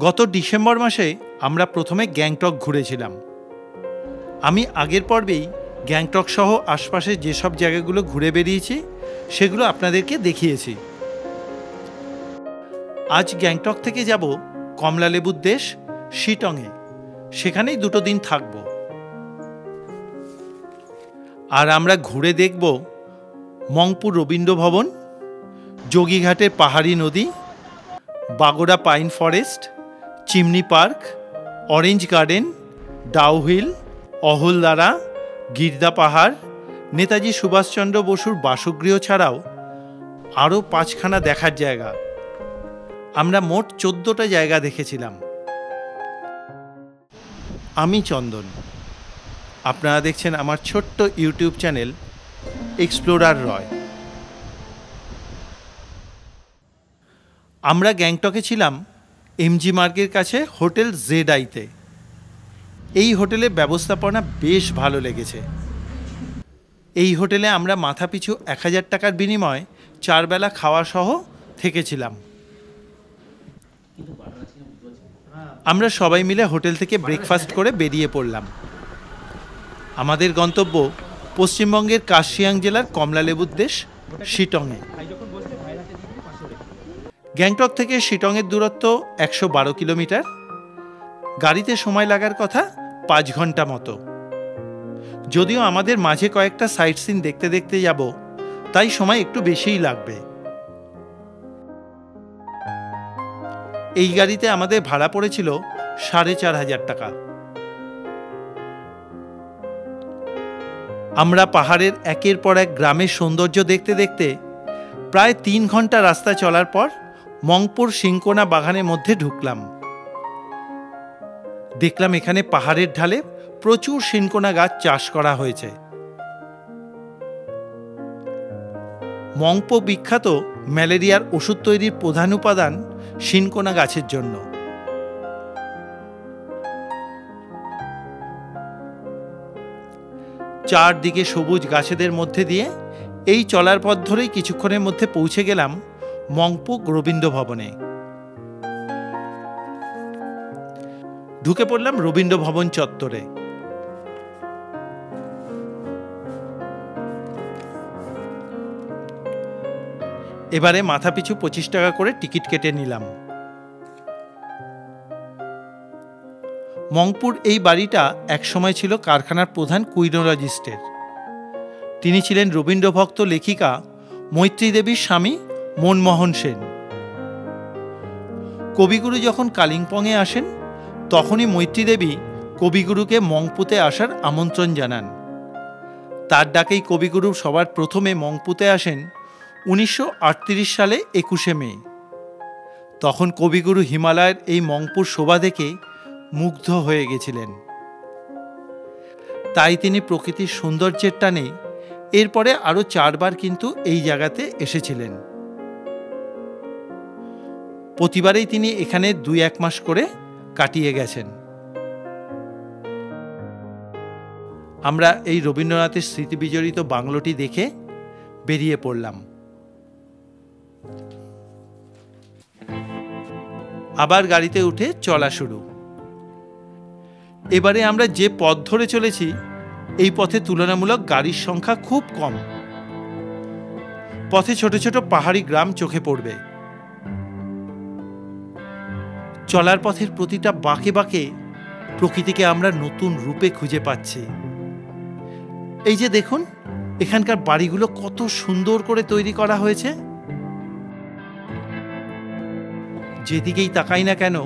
গত ডিসেম্বর মাসে আমরা প্রথমে গ্যাংটক ঘুরেছিলাম। আমি আগের পর্বেই গ্যাংটক সহ আশপাশে যেসব জায়গাগুলো ঘুরে বেরিয়েছি সেগুলো আপনাদেরকে দেখিয়েছি। আজ গ্যাংটক থেকে যাব কমলালেবুর দেশ শিটংয়ে, সেখানেই 2 দিন থাকব। আর আমরা ঘুরে দেখব মংপুর রবীন্দ্র ভবন, যোগীঘাটের পাহাড়ি নদী, Bagora pine forest, chimney park, orange garden, Dow Hill, Ahaldara, Girda পাহাড়, নেতাজি সুভাষচন্দ্র বসুর বাসগৃহ ছাড়াও আরও 5খানা দেখার জায়গা। আমরা মোট 14টা জায়গা দেখেছিলাম। আমি চন্দন, আপনারা দেখছেন আমার ছোট্ট ইউটিউব চ্যানেল এক্সপ্লোরার রয়। আমরা গ্যাংটকে ছিলাম এমজি মার্গের কাছে হোটেল জেডআইতে। এই হোটেলের ব্যবস্থাপনা বেশ ভালো লেগেছে। এই হোটেলে আমরা মাথাপিছু 1000 টাকার বিনিময়ে 4 বেলা খাওয়া সহ থেকেছিলাম। আমরা সবাই মিলে হোটেল থেকে ব্রেকফাস্ট করে বেরিয়ে পড়লাম। আমাদের গন্তব্য পশ্চিমবঙ্গের কার্শিয়াং জেলার কমলালেবুর দেশ শিটংয়ে। গ্যাংটক থেকে শিটংয়ের দূরত্ব 112 কিলোমিটার। গাড়িতে সময় লাগার কথা 5 ঘন্টা মতো। যদিও আমাদের মাঝে কয়েকটা সাইট সিন দেখতে দেখতে যাব, তাই সময় একটু বেশিই লাগবে। এই গাড়িতে আমাদের ভাড়া পড়েছিল 4500 টাকা। আমরা পাহাড়ের একের পর এক গ্রামের সৌন্দর্য দেখতে দেখতে প্রায় 3 ঘন্টা রাস্তা চলার পর মংপুর সিংকোনা বাগানের মধ্যে ঢুকলাম। দেখলাম এখানে পাহাড়ের ঢালে প্রচুর সিনকোনা গাছ চাষ করা হয়েছে। মংপো বিখ্যাত ম্যালেরিয়ার ওষুধ তৈরির প্রধান উপাদান সিনকোনা গাছের জন্য। চারদিকে সবুজ গাছেদের মধ্যে দিয়ে এই চলার পথ ধরেই কিছুক্ষণের মধ্যে পৌঁছে গেলাম মংপো রবীন্দ্র ভবনে। ঢুকে পড়লাম রবীন্দ্র ভবন চত্বরে। এবারে মাথাপিছু 25 টাকা করে টিকিট কেটে নিলাম। মংপুর এই বাড়িটা একসময় ছিল কারখানার প্রধান কুইনোলজিস্টের। তিনি ছিলেন রবীন্দ্রভক্ত লেখিকা মৈত্রী দেবীর স্বামী মনমোহন সেন। কবিগুরু যখন কালিম্পংয়ে আসেন, তখনই মৈত্রী দেবী কবিগুরুকে মংপুতে আসার আমন্ত্রণ জানান। তার ডাকেই কবিগুরু সবার প্রথমে মংপুতে আসেন 1938 সালে 21শে মে। তখন কবিগুরু হিমালয়ের এই মংপুর শোভা দেখে মুগ্ধ হয়ে গেছিলেন। তাই তিনি প্রকৃতির সৌন্দর্যের টানে এরপরে আরও 4 বার কিন্তু এই জায়গাতে এসেছিলেন। প্রতিবারেই তিনি এখানে 2-1 মাস করে কাটিয়ে গেছেন। আমরা এই রবীন্দ্রনাথের স্মৃতিবিজড়িত বাংলোটি দেখে বেরিয়ে পড়লাম। আবার গাড়িতে উঠে চলা শুরু। এবারে আমরা যে পথ ধরে চলেছি, এই পথে তুলনামূলক গাড়ির সংখ্যা খুব কম। পথে ছোট ছোট পাহাড়ি গ্রাম চোখে পড়বে। চলার পথের প্রতিটা বাঁকে বাঁকে প্রকৃতিকে আমরা নতুন রূপে খুঁজে পাচ্ছি। এই যে দেখুন, এখানকার বাড়িগুলো কত সুন্দর করে তৈরি করা হয়েছে। যেদিকেই তাকাই না কেন,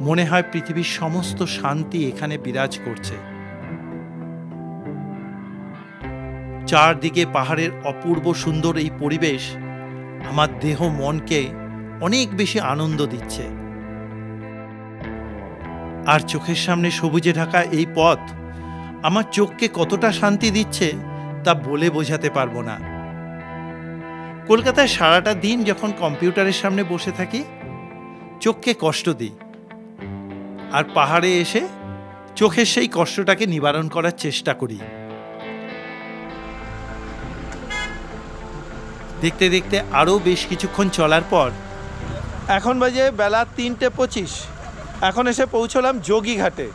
মনে হয় পৃথিবীর সমস্ত শান্তি এখানে বিরাজ করছে। চারদিকে পাহাড়ের অপূর্ব সুন্দর এই পরিবেশ আমার দেহ মনকে অনেক বেশি আনন্দ দিচ্ছে। আর চোখের সামনে সবুজে ঢাকা এই পথ আমার চোখকে কতটা শান্তি দিচ্ছে তা বলে বোঝাতে পারবো না। কলকাতায় সারাটা দিন যখন কম্পিউটারের সামনে বসে থাকি, চোখকে কষ্ট দিই, আর পাহাড়ে এসে চোখের সেই কষ্টটাকে নিবারণ করার চেষ্টা করি। দেখতে দেখতে আরও বেশ কিছুক্ষণ চলার পর এখন বাজে বেলা 3:25। এখন এসে পৌঁছলাম যোগীঘাটে।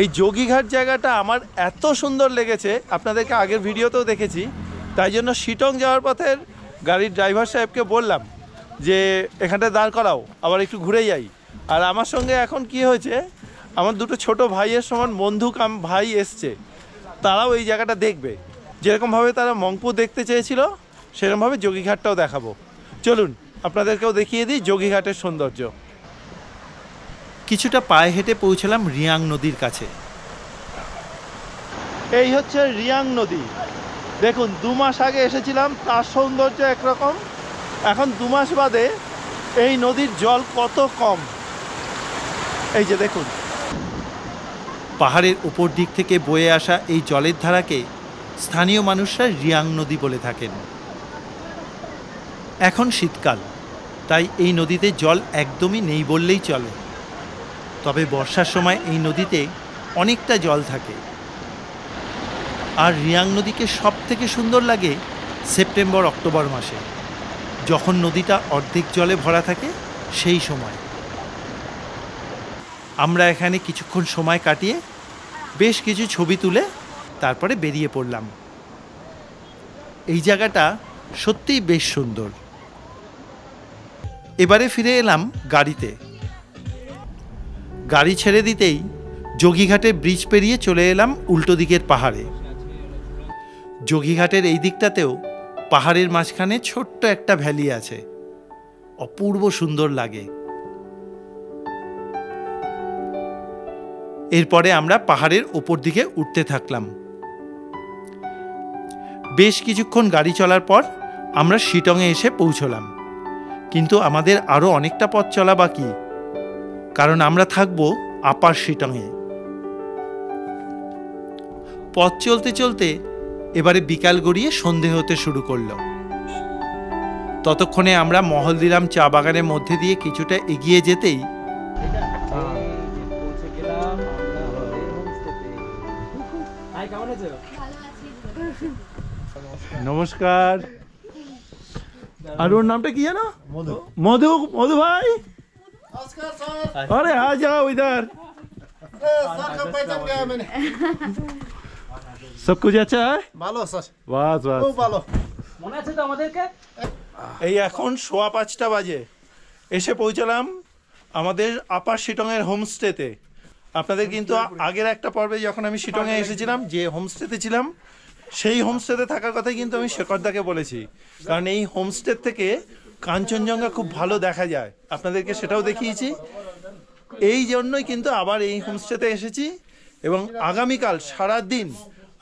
এই যোগীঘাট জায়গাটা আমার এত সুন্দর লেগেছে, আপনাদেরকে আগের ভিডিওতেও দেখেছি। তাই জন্য শিটং যাওয়ার পথের গাড়ির ড্রাইভার সাহেবকে বললাম যে এখানটা দাঁড় করাও, আবার একটু ঘুরে যাই। আর আমার সঙ্গে এখন কি হয়েছে, আমার দুটো ছোট ভাইয়ের সমান বন্ধু কাম ভাই এসছে, তারাও এই জায়গাটা দেখবে। যেরকমভাবে তারা মংপু দেখতে চেয়েছিল সেরকমভাবে যোগীঘাটটাও দেখাবো। চলুন আপনাদেরকেও দেখিয়ে দিই যোগীঘাটের সৌন্দর্য। কিছুটা পায়ে হেঁটে পৌঁছলাম রিয়াং নদীর কাছে। এই হচ্ছে রিয়াং নদী। দেখুন 2 মাস আগে এসেছিলাম, তার সৌন্দর্য একরকম, এখন 2 মাস বাদে এই নদীর জল কত কম। এই যে দেখুন, পাহাড়ের উপর দিক থেকে বয়ে আসা এই জলের ধারাকে স্থানীয় মানুষরা রিয়াং নদী বলে থাকেন। এখন শীতকাল, তাই এই নদীতে জল একদমই নেই বললেই চলে। তবে বর্ষার সময় এই নদীতে অনেকটা জল থাকে। আর রিয়াং নদীকে সব থেকে সুন্দর লাগে সেপ্টেম্বর অক্টোবর মাসে, যখন নদীটা অর্ধেক জলে ভরা থাকে সেই সময়। আমরা এখানে কিছুক্ষণ সময় কাটিয়ে বেশ কিছু ছবি তুলে তারপরে বেরিয়ে পড়লাম। এই জায়গাটা সত্যিই বেশ সুন্দর। এবারে ফিরে এলাম গাড়িতে। গাড়ি ছেড়ে দিতেই যোগীঘাটের ব্রিজ পেরিয়ে চলে এলাম উল্টো দিকের পাহাড়ে। যোগীঘাটের এই দিকটাতেও পাহাড়ের মাঝখানে ছোট্ট একটা ভ্যালি আছে, অপূর্ব সুন্দর লাগে। এরপরে আমরা পাহাড়ের ওপর দিকে উঠতে থাকলাম। বেশ কিছুক্ষণ গাড়ি চলার পর আমরা শিটংয়ে এসে পৌঁছলাম, কিন্তু আমাদের আরও অনেকটা পথ চলা বাকি, কারণ আমরা থাকব আপার শিটংয়ে। পথ চলতে চলতে এবারে বিকাল গড়িয়ে সন্ধে হতে শুরু করলো। ততক্ষণে আমরা মহলদিরাম চা বাগানের মধ্যে দিয়ে কিছুটা এগিয়ে যেতেই নমস্কার। আর ওর নামটা কি জানো? মধু। মধু, মধু ভাই, अरे आ जाओ इधर। सब कुछ अच्छा है? ভালো স্যার। বাস বাস, খুব ভালো। মনে আছে তো আমাদেরকে? এই এখন 5:15 বাজে এসে পৌঁছলাম আমাদের আপার শিটংয়ের হোমস্টেতে। আপনাদের কিন্তু আগের একটা পর্বে যখন আমি শিটংয়ে এসেছিলাম, যে হোমস্টেতে ছিলাম, সেই হোমস্টেতে থাকার কথাই কিন্তু আমি শেখরদাকে বলেছি, কারণ এই হোমস্টে থেকে কাঞ্চনজঙ্ঘা খুব ভালো দেখা যায়। আপনাদেরকে সেটাও দেখিয়েছি। এই জন্যই কিন্তু আবার এই হোমস্টেতে এসেছি, এবং আগামীকাল সারা দিন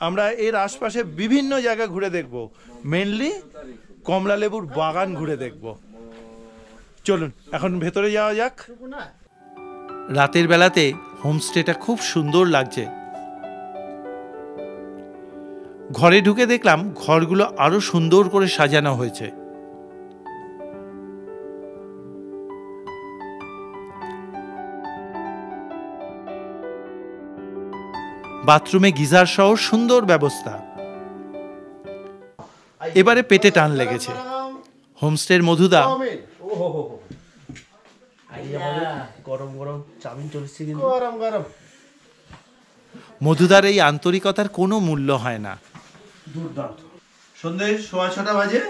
আমরা এর আশপাশে বিভিন্ন জায়গা ঘুরে দেখব, মেনলি কমলা লেবুর বাগান ঘুরে দেখব। চলুন এখন ভেতরে যাওয়া যাক। রাতের বেলাতে হোমস্টেটা খুব সুন্দর লাগছে। ঘরে ঢুকে দেখলাম ঘরগুলো আরো সুন্দর করে সাজানো হয়েছে। বাথরুমে গিজার সহ সুন্দর ব্যবস্থা। এবারে পেটে টান লেগেছে। হোমস্টের মধুদা গরম গরম চাউমিন চলছে, কিন্তু গরম গরম। মধুদার এই আন্তরিকতার কোনো মূল্য হয় না। দুর্দান্ত। সন্ধ্যে 6:15 বাজে,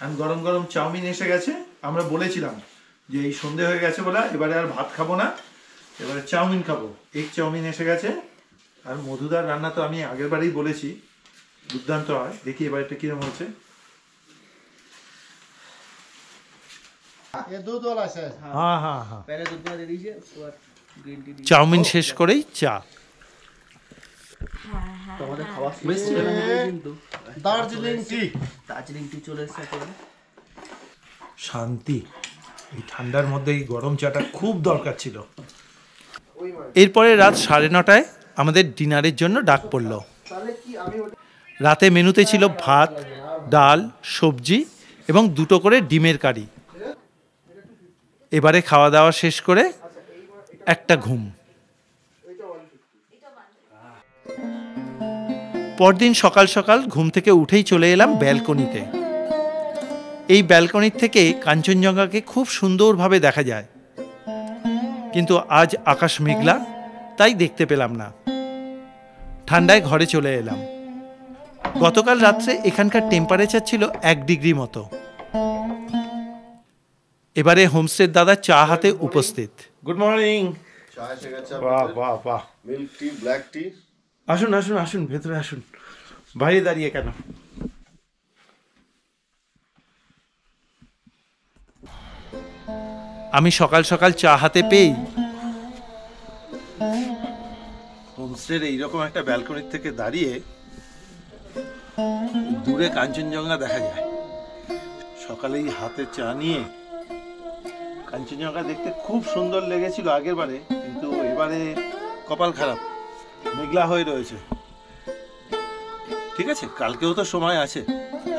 আর গরম গরম চাউমিন এসে গেছে। আমরা বলেছিলাম যে এই সন্ধ্যে হয়ে গেছে বলে এবারে আর ভাত খাবো না, এবারে চাউমিন খাবো। এগ চাউমিন এসে গেছে। আর মধুদার রান্না তো আমি আগের বারেই বলেছি দুর্দান্ত হয়। দেখি এবার এটা কিরকম হচ্ছে। হ্যাঁ হ্যাঁ হ্যাঁ, চাউমিন শেষ করেই চা। আমাদের খাওয়া বেশ ছিল, কিন্তু দার্জিলিং টি, দার্জিলিং টি চলে এসেছে একেবারে। শান্তি। এই ঠান্ডার মধ্যে এই গরম চাটা খুব দরকার ছিল। এরপরে রাত 9:30টায় আমাদের ডিনারের জন্য ডাক পড়ল। রাতে মেনুতে ছিল ভাত, ডাল, সবজি এবং 2টো করে ডিমের কারি। এবারে খাওয়া দাওয়া শেষ করে একটা ঘুম। পরদিন সকাল সকাল ঘুম থেকে উঠেই চলে এলাম ব্যালকনিতে। এই ব্যালকনির থেকে কাঞ্চনজঙ্ঘাকে খুব সুন্দরভাবে দেখা যায়। কিন্তু আজ আকাশ মেঘলা, তাই দেখতে পেলাম না। ঠান্ডায় ঘরে চলে এলাম। গতকাল রাত্রে এখানকার টেম্পারেচার ছিল 1 ডিগ্রি মতো। এবারে হোমস্টের দাদা চা হাতে উপস্থিত। Good morning. চা এসে গেছে বাহ আপনাদের? বাহ বাহ। মিল্ক টি, ব্ল্যাক টি। আসুন আসুন আসুন, ভেতরে আসুন, বাইরে দাঁড়িয়ে কেন? আমি সকাল সকাল চা হাতে পেয়েই হোমস্টের এইরকম একটা ব্যালকনির থেকে দাঁড়িয়ে দূরে কাঞ্চনজঙ্ঘা দেখা যায়। সকালেই হাতে চা নিয়ে কাঞ্চনজঙ্ঘা দেখতে খুব সুন্দর লেগেছিল আগের বারে, কিন্তু এবারে কপাল খারাপ, মেঘলা হয়ে রয়েছে। ঠিক আছে, কালকেও তো সময় আছে,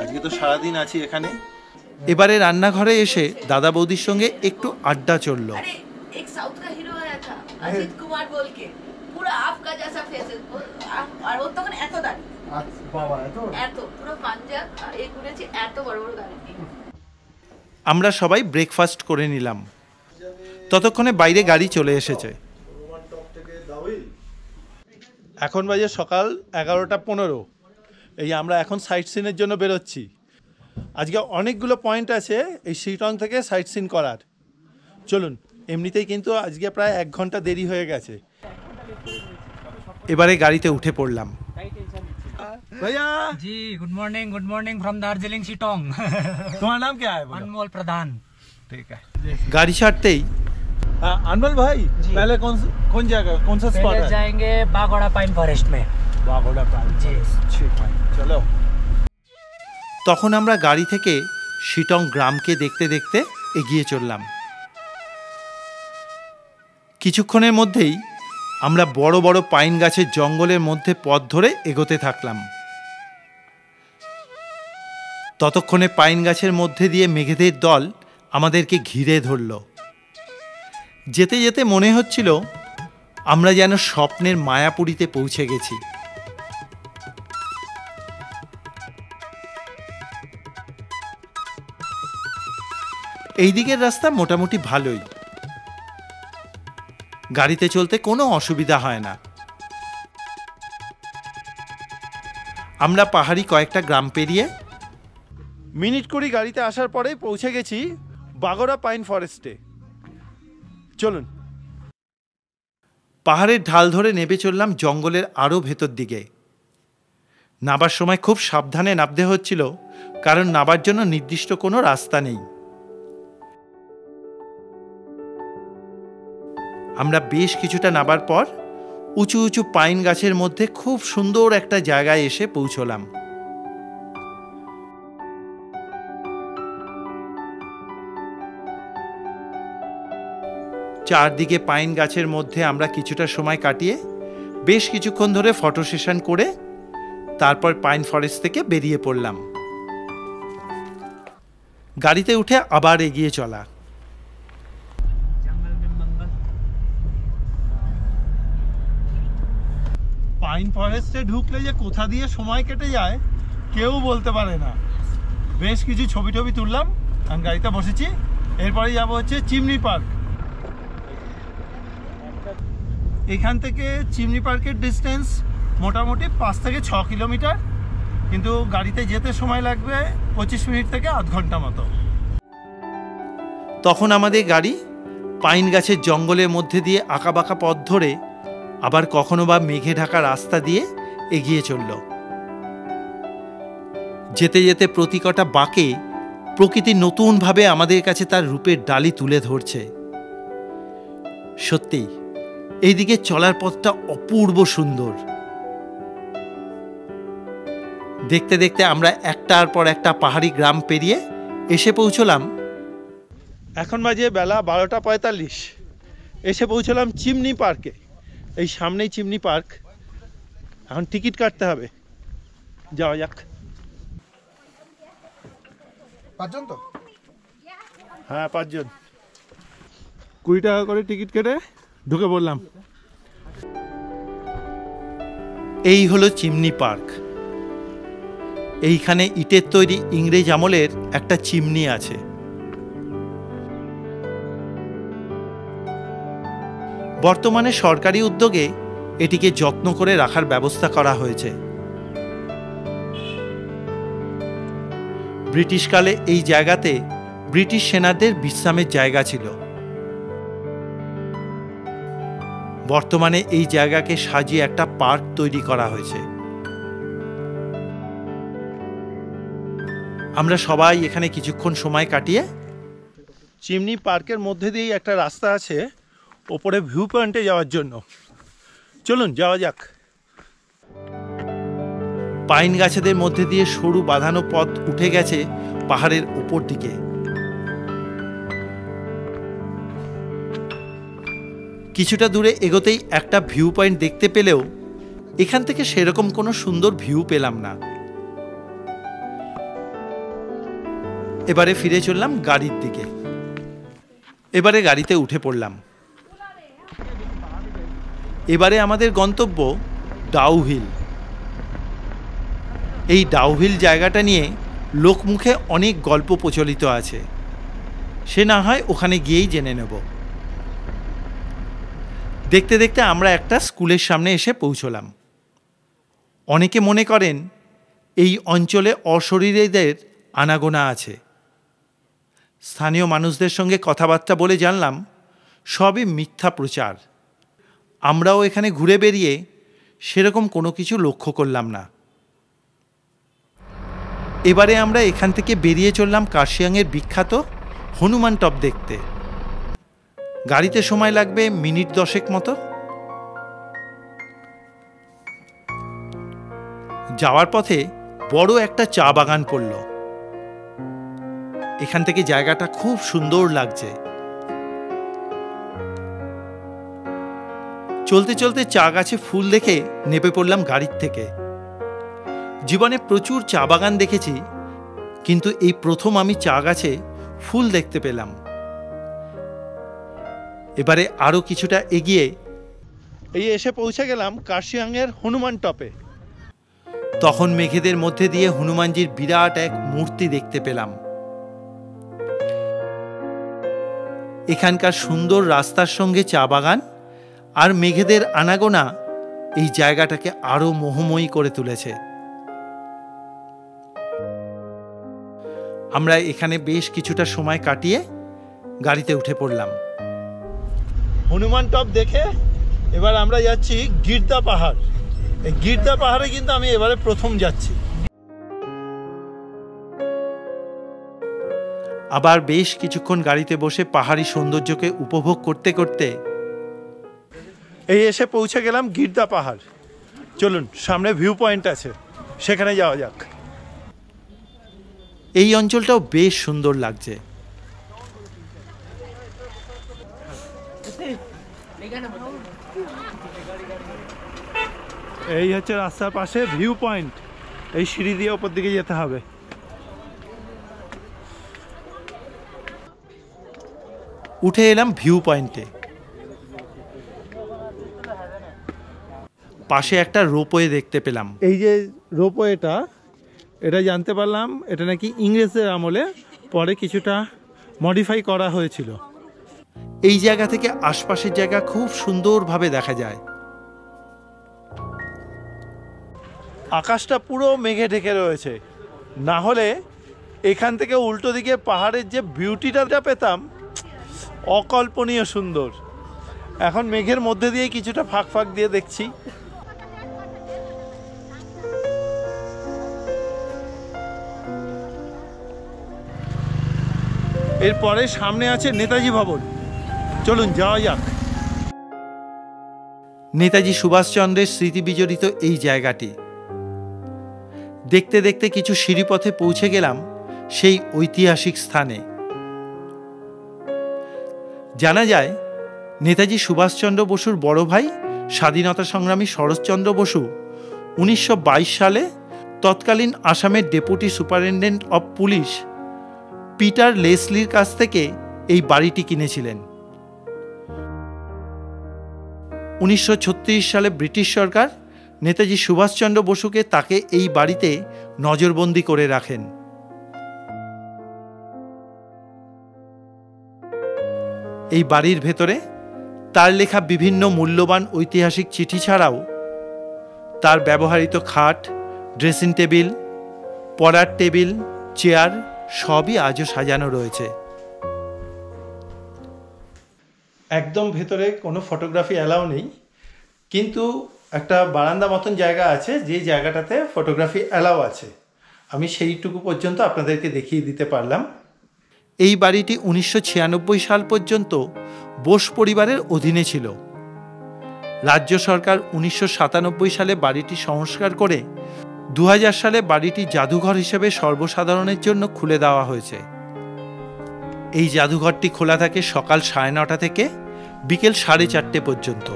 আজকে তো সারাদিন আছি এখানে। এবারে রান্নাঘরে এসে দাদা বৌদির সঙ্গে একটু আড্ডা চলল। अरे एक साउथ का हीरो आया था अजीत कुमार बोल के, पूरा आपका जैसा फेस है और वो তখন এত দাড়ি, বাবা এত পুরো পাঞ্জাব এই করেছে, এত বড় বড় দাড়ি। আমরা সবাই ব্রেকফাস্ট করে নিলাম। ততক্ষণে বাইরে গাড়ি চলে এসেছে। এখন বাজে সকাল 11:15। এই আমরা এখন সাইট সিনের জন্য বেরোচ্ছি। আজকে অনেকগুলো পয়েন্ট আছে এই শিটং থেকে সাইট সিন করার। চলুন, এমনিতেই কিন্তু আজকে প্রায় 1 ঘন্টা দেরি হয়ে গেছে। এবারে গাড়িতে উঠে পড়লাম। भैया जी गुड मॉर्निंग फ्रॉम दार्जिलिंग शिटोंग। তোমার নাম क्या है? अनमोल प्रधान। ठीक है। गाड़ी छाड़ते ही अनमोल भाई, पहले कौन जगह, कौन सा स्पॉट पहले है? जाएंगे बागोड़ा पाइन फॉरेस्ट में। বাগোড়া পাইন जी ঠিক ভাই, চলো। তখন আমরা গাড়ি থেকে শিটং গ্রামকে দেখতে দেখতে এগিয়ে চললাম। কিছুক্ষণের মধ্যেই আমরা বড় বড় পাইন গাছের জঙ্গলের মধ্যে পথ ধরে এগোতে থাকলাম। ততক্ষণে পাইন গাছের মধ্যে দিয়ে মেঘেদের দল আমাদেরকে ঘিরে ধরল। যেতে যেতে মনে হচ্ছিল আমরা যেন স্বপ্নের মায়াপুরীতে পৌঁছে গেছি। এই দিকের রাস্তা মোটামুটি ভালোই, গাড়িতে চলতে কোনো অসুবিধা হয় না। আমরা পাহাড়ি কয়েকটা গ্রাম পেরিয়ে মিনিট কুড়ি গাড়িতে আসার পরেই পৌঁছে গেছি বাগোড়া পাইন ফরেস্টে। চলুন, পাহাড়ের ঢাল ধরে নেমে চললাম জঙ্গলের আরও ভেতর দিকে। নাবার সময় খুব সাবধানে নামতে হচ্ছিল, কারণ নাবার জন্য নির্দিষ্ট কোনো রাস্তা নেই। আমরা বেশ কিছুটা নামার পর উঁচু উঁচু পাইন গাছের মধ্যে খুব সুন্দর একটা জায়গায় এসে পৌঁছলাম। চারদিকে পাইন গাছের মধ্যে আমরা কিছুটা সময় কাটিয়ে বেশ কিছুক্ষণ ধরে ফটো সেশন করে তারপর পাইন ফরেস্ট থেকে বেরিয়ে পড়লাম। গাড়িতে উঠে আবার এগিয়ে চলা। পাইন ফরেস্টে ঢুকলে যে কোথা দিয়ে সময় কেটে যায় কেউ বলতে পারে না। বেশ কিছু ছবি টবি তুললাম, আমি গাড়িতে বসেছি। এরপরে যাবো হচ্ছে চিমনি পার্ক। এখান থেকে চিমনি পার্কের ডিস্টেন্স মোটামুটি 5 থেকে 6 কিলোমিটার, কিন্তু গাড়িতে যেতে সময় লাগবে 25 মিনিট থেকে আধ ঘন্টা মতো। তখন আমাদের গাড়ি পাইন গাছের জঙ্গলের মধ্যে দিয়ে আঁকাবাঁকা পথ ধরে আবার কখনো বা মেঘে ঢাকা রাস্তা দিয়ে এগিয়ে চলল। যেতে যেতে প্রতি কটা বাঁকে প্রকৃতি নতুনভাবে আমাদের কাছে তার রূপের ডালি তুলে ধরছে। সত্যি এইদিকে চলার পথটা অপূর্ব সুন্দর। দেখতে দেখতে আমরা একটার পর একটা পাহাড়ি গ্রাম পেরিয়ে এসে পৌঁছলাম। এখন বাজে বেলা 12:45। এসে পৌঁছলাম চিমনি পার্কে। এই সামনেই চিমনি পার্ক। এখন টিকিট কাটতে হবে, যাওয়া যাক। 5 জন তো? হ্যাঁ, 5 জন। 20 টাকা করে টিকিট কেটে ঢুকে পড়লাম। এই হলো চিমনি পার্ক। এইখানে ইটের তৈরি ইংরেজ আমলের একটা চিমনি আছে। বর্তমানে সরকারি উদ্যোগে এটিকে যত্ন করে রাখার ব্যবস্থা করা হয়েছে। ব্রিটিশকালে এই জায়গাতে ব্রিটিশ সেনাদের বিশ্রামের জায়গা ছিল। বর্তমানে এই জায়গাকে সাজিয়ে একটা পার্ক তৈরি করা হয়েছে। আমরা সবাই এখানে কিছুক্ষণ সময় কাটিয়ে চিমনি পার্কের মধ্যে দিয়েই একটা রাস্তা আছে ওপরে ভিউ পয়েন্টে যাওয়ার জন্য। চলুন যাওয়া যাক। পাইন গাছেদের মধ্যে দিয়ে সরু বাঁধানো পথ উঠে গেছে পাহাড়ের উপর দিকে। কিছুটা দূরে এগোতেই একটা ভিউ পয়েন্ট দেখতে পেলেও এখান থেকে সেরকম কোনো সুন্দর ভিউ পেলাম না। এবারে ফিরে চললাম গাড়ির দিকে। এবারে গাড়িতে উঠে পড়লাম। এবারে আমাদের গন্তব্য ডাউহিল। এই ডাউহিল জায়গাটা নিয়ে লোকমুখে অনেক গল্প প্রচলিত আছে, সে না হয় ওখানে গিয়েই জেনে নেব। দেখতে দেখতে আমরা একটা স্কুলের সামনে এসে পৌঁছলাম। অনেকে মনে করেন এই অঞ্চলে অশরীরীদের আনাগোনা আছে। স্থানীয় মানুষদের সঙ্গে কথাবার্তা বলে জানলাম সবই মিথ্যা প্রচার। আমরাও এখানে ঘুরে বেরিয়ে সেরকম কোনো কিছু লক্ষ্য করলাম না। এবারে আমরা এখান থেকে বেরিয়ে চললাম কার্শিয়াংয়ের বিখ্যাত হনুমান টপ দেখতে। গাড়িতে সময় লাগবে মিনিট 10 মতো। যাওয়ার পথে বড় একটা চা বাগান পড়ল। এখান থেকে জায়গাটা খুব সুন্দর লাগছে। চলতে চলতে চা গাছে ফুল দেখে নেমে পড়লাম গাড়ির থেকে। জীবনে প্রচুর চা বাগান দেখেছি, কিন্তু এই প্রথম আমি চা গাছে ফুল দেখতে পেলাম। এবারে আরো কিছুটা এগিয়ে এই এসে পৌঁছে গেলাম কার্শিয়াংয়ের হনুমান টপে। তখন মেঘেদের মধ্যে দিয়ে হনুমানজির বিরাট এক মূর্তি দেখতে পেলাম। এখানকার সুন্দর রাস্তার সঙ্গে চা বাগান আর মেঘেদের আনাগোনা এই জায়গাটাকে আরো মোহময়ী করে তুলেছে। আমরা এখানে বেশ কিছুটা সময় কাটিয়ে গাড়িতে উঠে পড়লাম। হনুমান টপ দেখে এবার আমরা যাচ্ছি গিরদা পাহাড়। এই গিরদা পাহাড়ে কিন্তু আমি এবারে প্রথম যাচ্ছি। আবার বেশ কিছুক্ষণ গাড়িতে বসে পাহাড়ি সৌন্দর্যকে উপভোগ করতে করতে এই এসে পৌঁছে গেলাম গিরদা পাহাড়। চলুন, সামনে ভিউ পয়েন্ট আছে, সেখানে যাওয়া যাক। এই অঞ্চলটাও বেশ সুন্দর লাগছে। এই হচ্ছে রাস্তার পাশে ভিউ পয়েন্ট। এই সিঁড়ি দিয়ে ওপর দিকে যেতে হবে। উঠে এলাম ভিউ পয়েন্টে। পাশে একটা রোপওয়ে দেখতে পেলাম। এই যে রোপওয়েটা, এটা জানতে পারলাম এটা নাকি ইংরেজদের আমলে পরে কিছুটা মডিফাই করা হয়েছিল। এই জায়গা থেকে আশপাশের জায়গা খুব সুন্দরভাবে দেখা যায়। আকাশটা পুরো মেঘে ঢেকে রয়েছে, না হলে এখান থেকে উল্টো দিকে পাহাড়ের যে বিউটিটা পেতাম অকল্পনীয় সুন্দর। এখন মেঘের মধ্যে দিয়ে কিছুটা ফাঁক ফাঁক দিয়ে দেখছি। এরপরে সামনে আছে নেতাজি ভবন। চলুন যাওয়া যাক। নেতাজি সুভাষচন্দ্রের স্মৃতি বিজড়িত এই জায়গাটি। দেখতে দেখতে কিছু সিঁড়িপথে পৌঁছে গেলাম সেই ঐতিহাসিক স্থানে। জানা যায় নেতাজি সুভাষচন্দ্র বসুর বড় ভাই স্বাধীনতা সংগ্রামী শরৎচন্দ্র বসু 1922 সালে তৎকালীন আসামের deputy superintendent of police Peter লেসলির কাছ থেকে এই বাড়িটি কিনেছিলেন। 1936 সালে ব্রিটিশ সরকার নেতাজি সুভাষচন্দ্র বসুকে তাকে এই বাড়িতে নজরবন্দি করে রাখেন। এই বাড়ির ভেতরে তার লেখা বিভিন্ন মূল্যবান ঐতিহাসিক চিঠি ছাড়াও তার ব্যবহৃত খাট, ড্রেসিং টেবিল, পড়ার টেবিল, চেয়ার সবই আজও সাজানো রয়েছে। একদম ভেতরে কোনো ফটোগ্রাফি অ্যালাউ নেই, কিন্তু একটা বারান্দা মতন জায়গা আছে যে জায়গাটাতে ফটোগ্রাফি অ্যালাউ আছে। আমি সেইটুকু পর্যন্ত আপনাদেরকে দেখিয়ে দিতে পারলাম। এই বাড়িটি 1996 সাল পর্যন্ত বোস পরিবারের অধীনে ছিল। রাজ্য সরকার 1997 সালে বাড়িটি সংস্কার করে 2000 সালে বাড়িটি জাদুঘর হিসেবে সর্বসাধারণের জন্য খুলে দেওয়া হয়েছে। এই জাদুঘরটি খোলা থাকে সকাল 9:30 থেকে বিকেল 4:30 পর্যন্ত।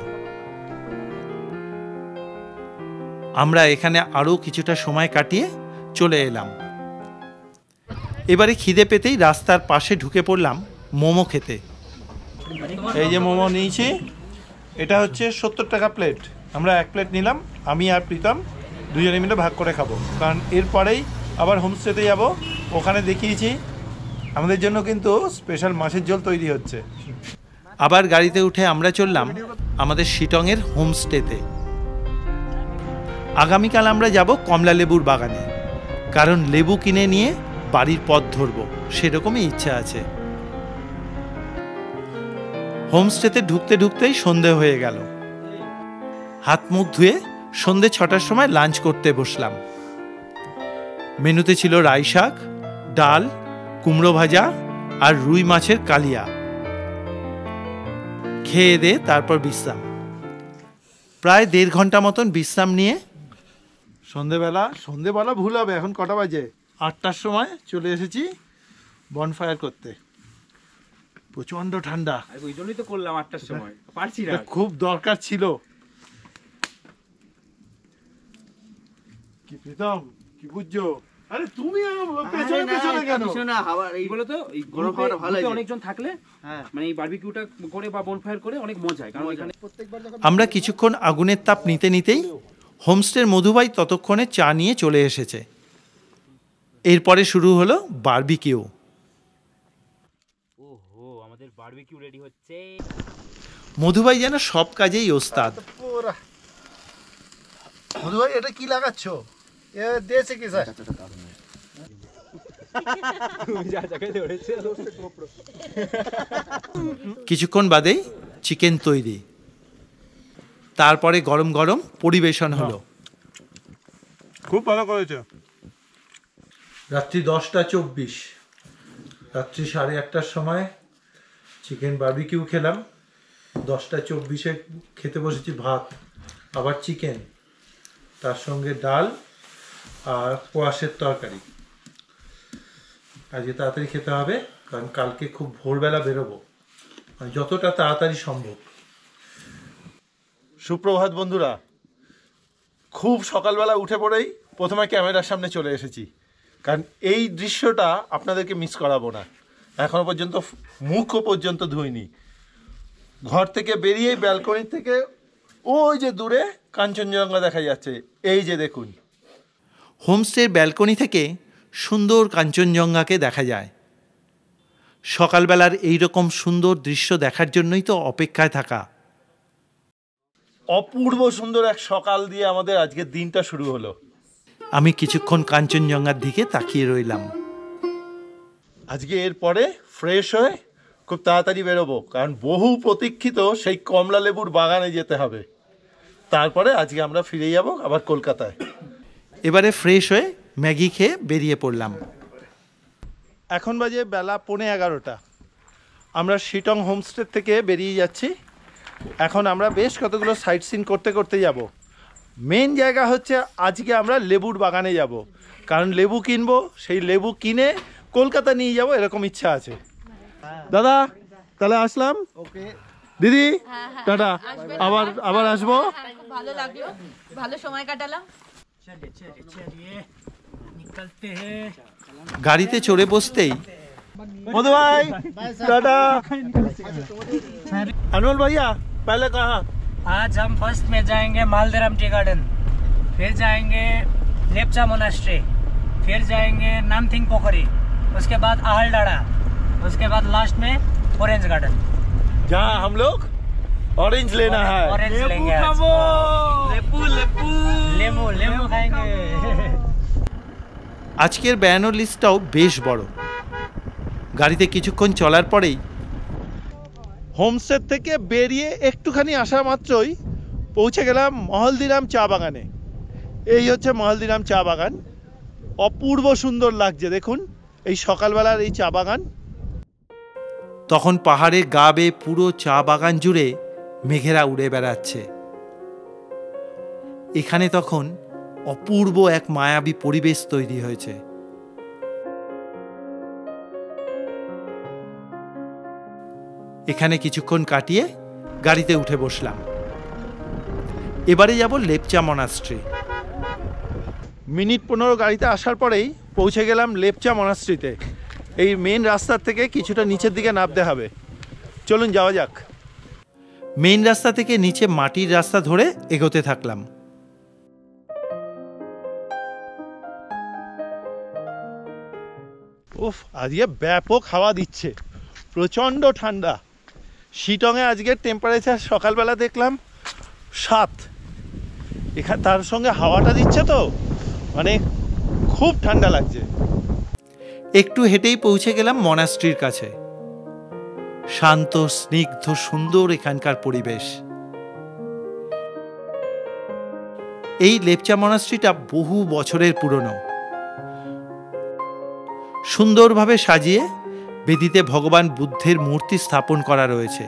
আমরা এখানে আরও কিছুটা সময় কাটিয়ে চলে এলাম। এবারে খিদে পেতেই রাস্তার পাশে ঢুকে পড়লাম মোমো খেতে। এই যে মোমো নিয়েছি, এটা হচ্ছে 70 টাকা প্লেট। আমরা 1 প্লেট নিলাম, আমি আর প্রীতম দুজনে মিলে ভাগ করে খাবো, কারণ এরপরেই আবার হোমস্টেতে যাব। ওখানে দেখিয়েছি আমাদের জন্য কিন্তু স্পেশাল মাছের ঝোল তৈরি হচ্ছে। আবার গাড়িতে উঠে আমরা চললাম আমাদের শিটংয়ের হোমস্টেতে। আগামীকাল আমরা যাব কমলা লেবুর বাগানে, কারণ লেবু কিনে নিয়ে বাড়ির পথ ধরব, সেরকমই ইচ্ছা আছে। হোমস্টেতে ঢুকতে ঢুকতেই সন্ধে হয়ে গেল। হাত মুখ ধুয়ে সন্ধে 6টার সময় লাঞ্চ করতে বসলাম। মেনুতে ছিল রাই শাক, ডাল, কুমড়ো ভাজা আর রুই মাছের কালিয়া। খেয়ে দিয়ে তারপর বিশ্রাম। প্রায় 1.5 ঘন্টা মতন বিশ্রাম নিয়ে সন্ধেবেলা ভুল হবে, এখন কটা বাজে? 8টার সময় চলে এসেছি বনফায়ার করতে। প্রচন্ড ঠান্ডা, ওই জন্যই তো করলাম 8টার সময়, পারছি না, খুব দরকার ছিল। কি প্রীতম, কি বুঝছো? আরে তুমি পেছনে পেছনে কেন? না হাওয়া এই বলে তো, এই গরম হাওয়াটা ভালো লাগে। অনেকজন থাকলে মানে এই বারবিকিউটা করে বা বনফায়ার করে অনেক মজা হয়, কারণ এখানে আমরা কিছুক্ষণ আগুনের তাপ নিতে নিতেই হোমস্টের মধুভাই ততক্ষণে চা নিয়ে চলে এসেছে। এরপরে শুরু হলো বারবিকিউ। ওহো, আমাদের বারবিকিউ রেডি হচ্ছে। মধুভাই যেন সব কাজেই ওস্তাদ। মধুভাই এটা কি লাগাচ্ছো? এ দেশে কি স্যার? কিছুক্ষণ বাদেই চিকেন তৈরি, তারপরে গরম গরম পরিবেশন হলো। খুব ভালো করেছে। রাত্রি 10:24, রাত্রি 8:30টার সময় চিকেন বারবিকিউ খেলাম। 10:24-এ খেতে বসেছি ভাত, আবার চিকেন, তার সঙ্গে ডাল আর কোয়াশের তরকারি। আজকে তাড়াতাড়ি খেতে হবে, কারণ কালকে খুব ভোরবেলা বেরোবো, যতটা তাড়াতাড়ি সম্ভব। সুপ্রভাত বন্ধুরা, খুব সকালবেলা উঠে পড়েই প্রথমে ক্যামেরার সামনে চলে এসেছি, কারণ এই দৃশ্যটা আপনাদেরকে মিস করাবো না। এখনো পর্যন্ত মুখও পর্যন্ত ধুইনি। ঘর থেকে বেরিয়ে ব্যালকনি থেকে ওই যে দূরে কাঞ্চনজঙ্ঘা দেখা যাচ্ছে, এই যে দেখুন। হোমস্টের ব্যালকনি থেকে সুন্দর কাঞ্চনজঙ্ঘাকে দেখা যায়। সকালবেলার এইরকম সুন্দর দৃশ্য দেখার জন্যই তো অপেক্ষায় থাকা। অপূর্ব সুন্দর এক সকাল দিয়ে আমাদের আজকের দিনটা শুরু হলো। আমি কিছুক্ষণ কাঞ্চনজঙ্ঘার দিকে তাকিয়ে রইলাম। আজকে এরপরে ফ্রেশ হয়ে খুব তাড়াতাড়ি বেরোবো, কারণ বহু প্রতীক্ষিত সেই কমলা লেবুর বাগানে যেতে হবে। তারপরে আজকে আমরা ফিরে যাব আবার কলকাতায়। এবারে ফ্রেশ হয়ে ম্যাগি খেয়ে বেরিয়ে পড়লাম। এখন বাজে বেলা 11:15। আমরা শিটং হোমস্টে থেকে বেরিয়ে যাচ্ছি। এখন আমরা বেশ কতগুলো সাইট সিন করতে করতে যাব। মেন জায়গা হচ্ছে আজকে আমরা লেবুর বাগানে যাব, কারণ লেবু কিনবো, সেই লেবু কিনে কলকাতা নিয়ে যাব এরকম ইচ্ছা আছে। দাদা তাহলে আসলাম। ওকে দিদি টাটা, আবার আসবো। ভালো লাগলো, ভালো সময় কাটালাম। গাড়িতে চড়ে বসতেই मधु भाई टाटा। अनमोल भैया पहले कहाँ? आज हम फर्स्ट में जाएंगे मालदेरम टी गार्डन, फिर जाएंगे लेप्चा मोनास्ट्री, फिर जाएंगे नामथिंग पोखरी, उसके बाद आहलडाड़ा, उसके बाद लास्ट में ऑरेंज गार्डन। जहाँ हम लोग ऑरेंज लेना है। ऑरेंज लेंगे आज। लेमू लेमू खाएंगे। আজকের বেড়ানোর লিস্টটাও বেশ বড়। গাড়িতে কিছুক্ষণ চলার পরেই হোমস্টে থেকে বেরিয়ে একটুখানি আসা মাত্রই পৌঁছে গেলাম মহলদিরাম চা বাগানে। এই হচ্ছে মহলদিরাম চা বাগান, অপূর্ব সুন্দর লাগছে দেখুন এই সকালবেলার এই চা বাগান। তখন পাহাড়ের গা বেয়ে পুরো চা বাগান জুড়ে মেঘেরা উড়ে বেড়াচ্ছে। এখানে তখন অপূর্ব এক মায়াবী পরিবেশ তৈরি হয়েছে। এখানে কিছুক্ষণ কাটিয়ে গাড়িতে উঠে বসলাম। এবারে যাব লেপচা মনাস্ট্রি। মিনিট 15 গাড়িতে আসার পরেই পৌঁছে গেলাম লেপচা মনাস্ট্রিতে। এই মেন রাস্তার থেকে কিছুটা নিচের দিকে নামতে হবে, চলুন যাওয়া যাক। মেন রাস্তা থেকে নিচে মাটির রাস্তা ধরে এগোতে থাকলাম। উফ, আজকে ব্যাপক হাওয়া দিচ্ছে, প্রচণ্ড ঠান্ডা। শিটংয়ে আজকের টেম্পারেচার সকালবেলা দেখলাম 7, এখানে তার সঙ্গে হাওয়াটা দিচ্ছে তো মানে খুব ঠান্ডা লাগছে। একটু হেঁটেই পৌঁছে গেলাম মনাস্ট্রির কাছে। শান্ত, স্নিগ্ধ, সুন্দর এখানকার পরিবেশ। এই লেপচা মনাস্ট্রিটা বহু বছরের পুরনো। সুন্দরভাবে সাজিয়ে বেদিতে ভগবান বুদ্ধের মূর্তি স্থাপন করা রয়েছে।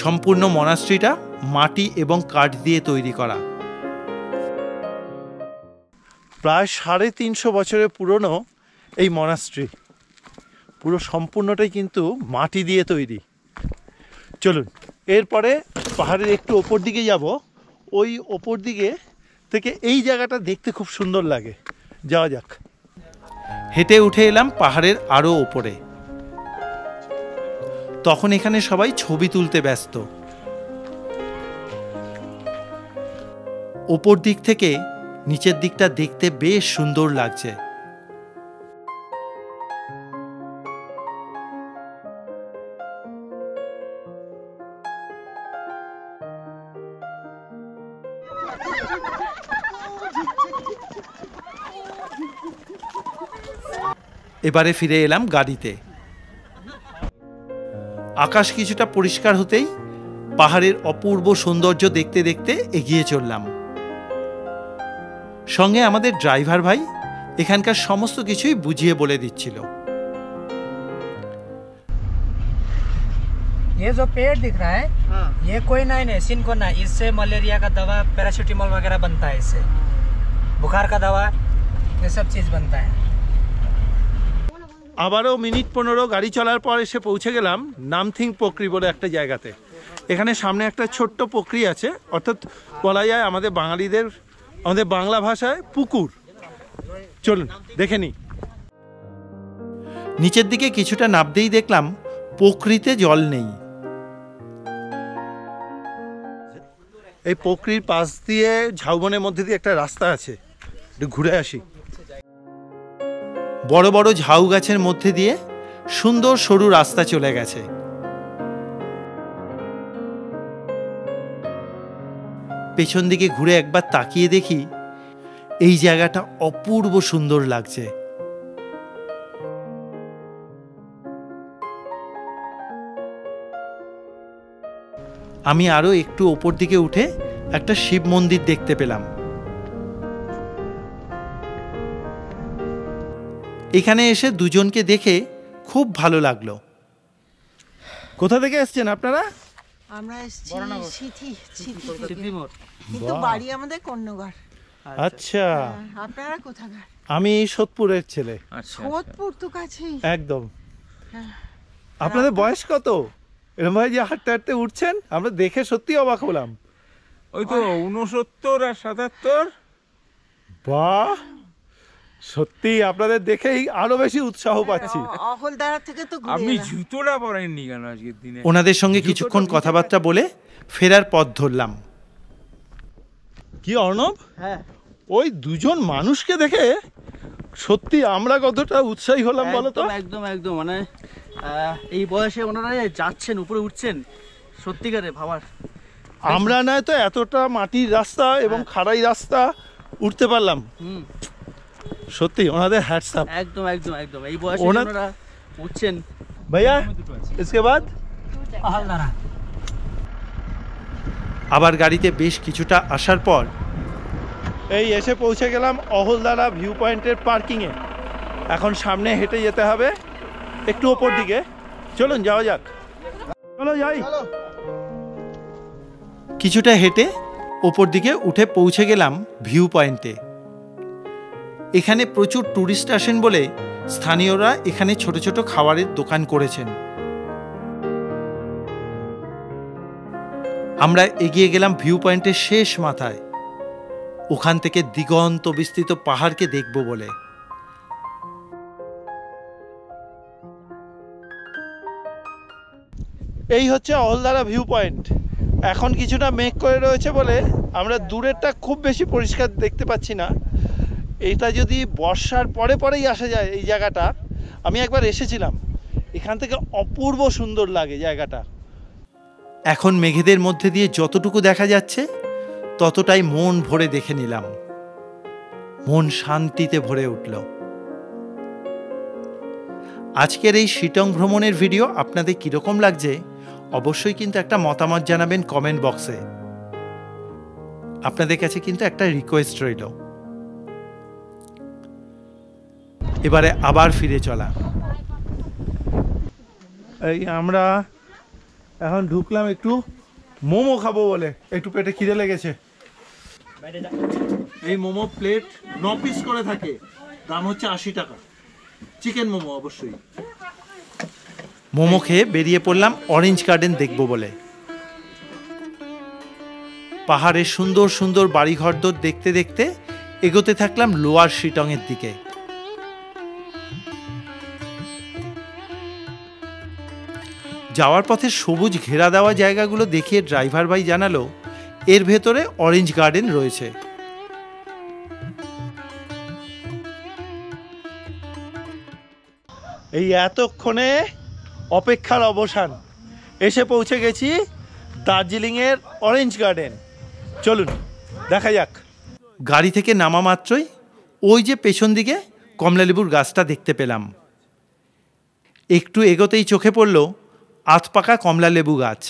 সম্পূর্ণ মনাস্ট্রিটা মাটি এবং কাঠ দিয়ে তৈরি করা। প্রায় 350 বছরের পুরনো এই মনাস্ট্রি, পুরো সম্পূর্ণটাই কিন্তু মাটি দিয়ে তৈরি। চলুন এরপরে পাহাড়ের একটু ওপর দিকে যাব। ওই ওপর দিকে থেকে এই জায়গাটা দেখতে খুব সুন্দর লাগে, যাওয়া যাক। হেঁটে উঠে এলাম পাহাড়ের আরো ওপরে। তখন এখানে সবাই ছবি তুলতে ব্যস্ত। ওপর দিক থেকে নিচের দিকটা দেখতে বেশ সুন্দর লাগছে। এবারে ফিরে এলাম গাড়িতে। আকাশ কিছুটা পরিষ্কার হতেই পাহাড়ের অপূর্ব সৌন্দর্য দেখতে দেখতে এগিয়ে চললাম। সঙ্গে আমাদের ড্রাইভার ভাই এখানকার সমস্ত কিছুই বুঝিয়ে বলে দিচ্ছিল। ये जो पेड़ दिख रहा है, ये कोई ना है, सिनकोना। इससे मलेरिया का दवा, पैरासिटामोल वगैरह बनता है, इससे बुखार का दवा, ये सब चीज बनता है। আবারও মিনিট 15 গাড়ি চলার পর এসে পৌঁছে গেলাম নামথিং পোকরি বলে একটা জায়গাতে। এখানে সামনে একটা ছোট্ট পোকরি আছে, অর্থাৎ বলা যায় আমাদের বাঙালিদের, আমাদের বাংলা ভাষায় পুকুর। চলুন দেখে নিই। নিচের দিকে কিছুটা নামতেই দেখলাম পোকরিতে জল নেই। এই পোকরির পাশ দিয়ে ঝাউবনের মধ্যে দিয়ে একটা রাস্তা আছে, একটু ঘুরে আসি। বড় বড় ঝাউ গাছের মধ্যে দিয়ে সুন্দর সরু রাস্তা চলে গেছে। পেছন দিকে ঘুরে একবার তাকিয়ে দেখি এই জায়গাটা অপূর্ব সুন্দর লাগছে। আমি আরো একটু ওপর দিকে উঠে একটা শিব মন্দির দেখতে পেলাম। এখানে এসে দুজনকে দেখে খুব ভালো লাগলো। কোথা থেকে এসেছেন আপনারা? আমরা এসেছি সিথি, কিন্তু বাড়ি আমাদের কন্যগড়। আচ্ছা, আপনারা কোথাকার? আমি সোদপুরের ছেলে। সোদপুর তো কাছেই একদম। আপনাদের বয়স কত? এরকম ভাই যে হাঁটতে হাঁটতে উঠছেন, আমরা দেখে সত্যি অবাক হলাম। ওই তো 69 আর 77। বাহ, সত্যি আপনাদের দেখেই আরো বেশি উৎসাহ পাচ্ছি। অহলদারা থেকে তো আপনি জুতোটা পরেননি কেন আজকের দিনে? ওনাদের সঙ্গে কিছুক্ষণ কথাবার্তা বলে ফেরার পথ ধরলাম। কি অর্ণব, হ্যাঁ ওই দুজন মানুষকে দেখে সত্যি আমরা কতটা উৎসাহী হলাম বলো তো। একদম একদম, মানে এই বয়সে ওনারা যাচ্ছেন উপরে উঠছেন, সত্যিকারে ভাবার। আমরা নয় তো এতটা মাটির রাস্তা এবং খাড়াই রাস্তা উঠতে পারলাম। সত্যি ওনাদের হ্যাটস আপ। একদম একদম একদম এই বয়সে ওনারা উঠছেন। ভাইয়া इसके बाद अहलदारा। আবার গাড়িতে বেশ কিছুটা আসার পর এই এসে পৌঁছে গেলাম অহলদারা ভিউ পয়েন্টের পার্কিংয়ে। এখন সামনে হেঁটে যেতে হবে একটু ওপর দিকে। চলুন যাওয়া যাক, চলো যাই। কিছুটা হেঁটে ওপর দিকে উঠে পৌঁছে গেলাম ভিউ পয়েন্টে। এখানে প্রচুর টুরিস্ট আসেন বলে স্থানীয়রা এখানে ছোট ছোট খাবারের দোকান করেছেন। আমরা এগিয়ে গেলাম ভিউ পয়েন্টের শেষ মাথায়, ওখান থেকে দিগন্ত বিস্তৃত পাহাড়কে দেখব বলে। এই হচ্ছে অহলদারা ভিউ পয়েন্ট। এখন কিছুটা মেঘ করে রয়েছে বলে আমরা দূরেরটা খুব বেশি পরিষ্কার দেখতে পাচ্ছি না। এইটা যদি বর্ষার পরে পরেই আসা যায় এই জায়গাটা, আমি একবার এসেছিলাম, এখান থেকে অপূর্ব সুন্দর লাগে জায়গাটা। এখন মেঘেদের মধ্যে দিয়ে যতটুকু দেখা যাচ্ছে ততটাই মন ভরে দেখে নিলাম। মন শান্তিতে ভরে উঠল। আজকের এই শিটং ভ্রমণের ভিডিও আপনাদের কীরকম লাগছে অবশ্যই কিন্তু একটা মতামত জানাবেন কমেন্ট বক্সে। আপনাদের কাছে কিন্তু একটা রিকোয়েস্ট রইল, এবারে আবার ফিরে চলা। এই আমরা এখন ঢুকলাম একটু মোমো খাবো বলে, একটু পেটে খিদে লেগেছে। এই মোমো প্লেট 9 পিস করে থাকে, দাম হচ্ছে 80 টাকা। চিকেন মোমো অবশ্যই। মোমো খেয়ে বেরিয়ে পড়লাম অরেঞ্জ গার্ডেন দেখব বলে। পাহাড়ের সুন্দর সুন্দর বাড়িঘরদোর দেখতে দেখতে এগোতে থাকলাম লোয়ার শিটংয়ের দিকে। যাওয়ার পথে সবুজ ঘেরা দেওয়া জায়গাগুলো দেখিয়ে ড্রাইভার ভাই জানালো এর ভেতরে অরেঞ্জ গার্ডেন রয়েছে। এই এতক্ষণে অপেক্ষার অবসান, এসে পৌঁছে গেছি দার্জিলিংয়ের অরেঞ্জ গার্ডেন। চলুন দেখা যাক। গাড়ি থেকে নামা মাত্রই ওই যে পেছন দিকে কমলালেবুর গাছটা দেখতে পেলাম। একটু এগোতেই চোখে পড়ল আধপাকা কমলা লেবু গাছ।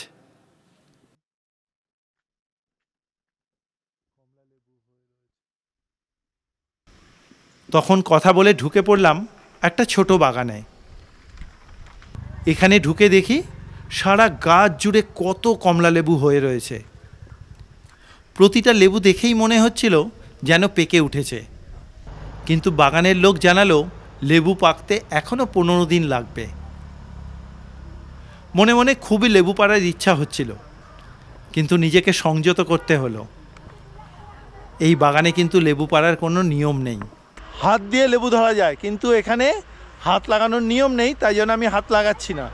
তখন কথা বলে ঢুকে পড়লাম একটা ছোট বাগানে। এখানে ঢুকে দেখি সারা গাছ জুড়ে কত কমলা লেবু হয়ে রয়েছে। প্রতিটা লেবু দেখেই মনে হচ্ছিল যেন পেকে উঠেছে, কিন্তু বাগানের লোক জানালো লেবু পাকতে এখনো 15 দিন লাগবে। মনে মনে খুবই লেবু পাড়ার ইচ্ছা হচ্ছিল, কিন্তু নিজেকে সংযত করতে হলো। এই বাগানে কিন্তু লেবু পাড়ার কোনো নিয়ম নেই। হাত দিয়ে লেবু ধরা যায়, কিন্তু এখানে হাত লাগানোর নিয়ম নেই, তাই জন্য আমি হাত লাগাচ্ছি না।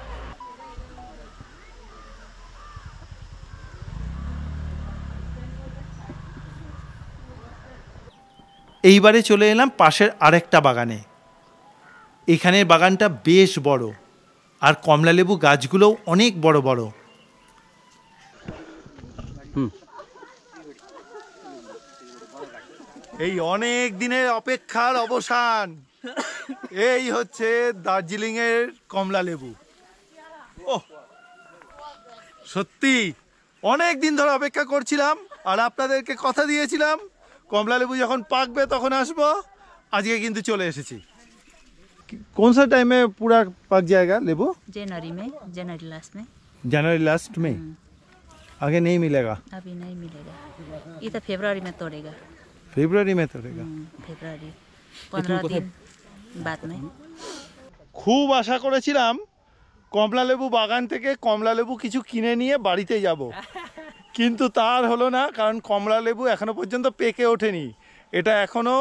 এইবারে চলে এলাম পাশের আরেকটা বাগানে। এখানের বাগানটা বেশ বড়, আর কমলালেবু গাছগুলোও অনেক বড় বড়। এই অনেক দিনের অপেক্ষার অবসান, এই হচ্ছে দার্জিলিংয়ের কমলালেবু। ও সত্যি অনেক দিন ধরে অপেক্ষা করছিলাম, আর আপনাদেরকে কথা দিয়েছিলাম কমলালেবু যখন পাকবে তখন আসবো। আজকে কিন্তু চলে এসেছি। कौन सा टाइम में पूरा पक जाएगा लेबू? जनवरी में, जनवरी लास्ट में। जनवरी लास्ट में? आगे नहीं मिलेगा? अभी नहीं मिलेगा, ये तो फरवरी में तोड़ेगा। फरवरी में तोड़ेगा? फरवरी 15 दिन बाद में। খুব আশা করেছিলাম কমলালেবু বাগান থেকে কমলালেবু কিছু কিনে নিয়ে বাড়িতে যাব, কিন্তু তার হলো না, কারণ কমলালেবু এখনো পর্যন্ত পেকে ওঠেনি। এটা এখনো,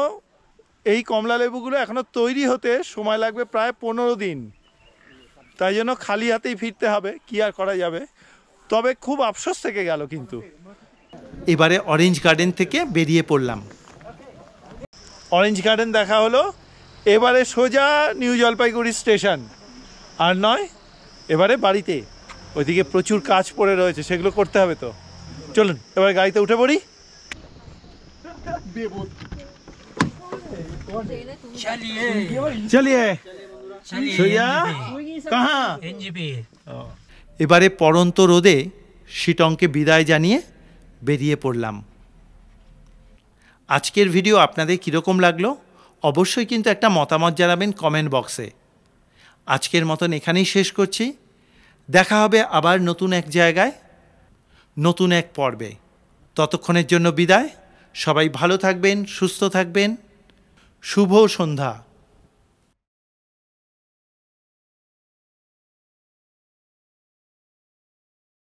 এই কমলা লেবুগুলো এখনো তৈরি হতে সময় লাগবে প্রায় 15 দিন। তাই জন্য খালি হাতেই ফিরতে হবে, কি আর করা যাবে। তবে খুব আফসোস থেকে গেল। কিন্তু এবারে অরেঞ্জ গার্ডেন থেকে বেরিয়ে পড়লাম। অরেঞ্জ গার্ডেন দেখা হলো, এবারে সোজা নিউ জলপাইগুড়ি স্টেশন, আর নয় এবারে বাড়িতে। ওইদিকে প্রচুর কাজ পড়ে রয়েছে, সেগুলো করতে হবে তো। চলুন এবার গাড়িতে উঠে পড়ি। চলিয়ে কাহা এবারে পড়ন্ত রোদে শিটংকে বিদায় জানিয়ে বেরিয়ে পড়লাম। আজকের ভিডিও আপনাদের কীরকম লাগলো অবশ্যই কিন্তু একটা মতামত জানাবেন কমেন্ট বক্সে। আজকের মতন এখানেই শেষ করছি। দেখা হবে আবার নতুন এক জায়গায়, নতুন এক পর্বে। ততক্ষণের জন্য বিদায়। সবাই ভালো থাকবেন, সুস্থ থাকবেন। শুভ সন্ধ্যা।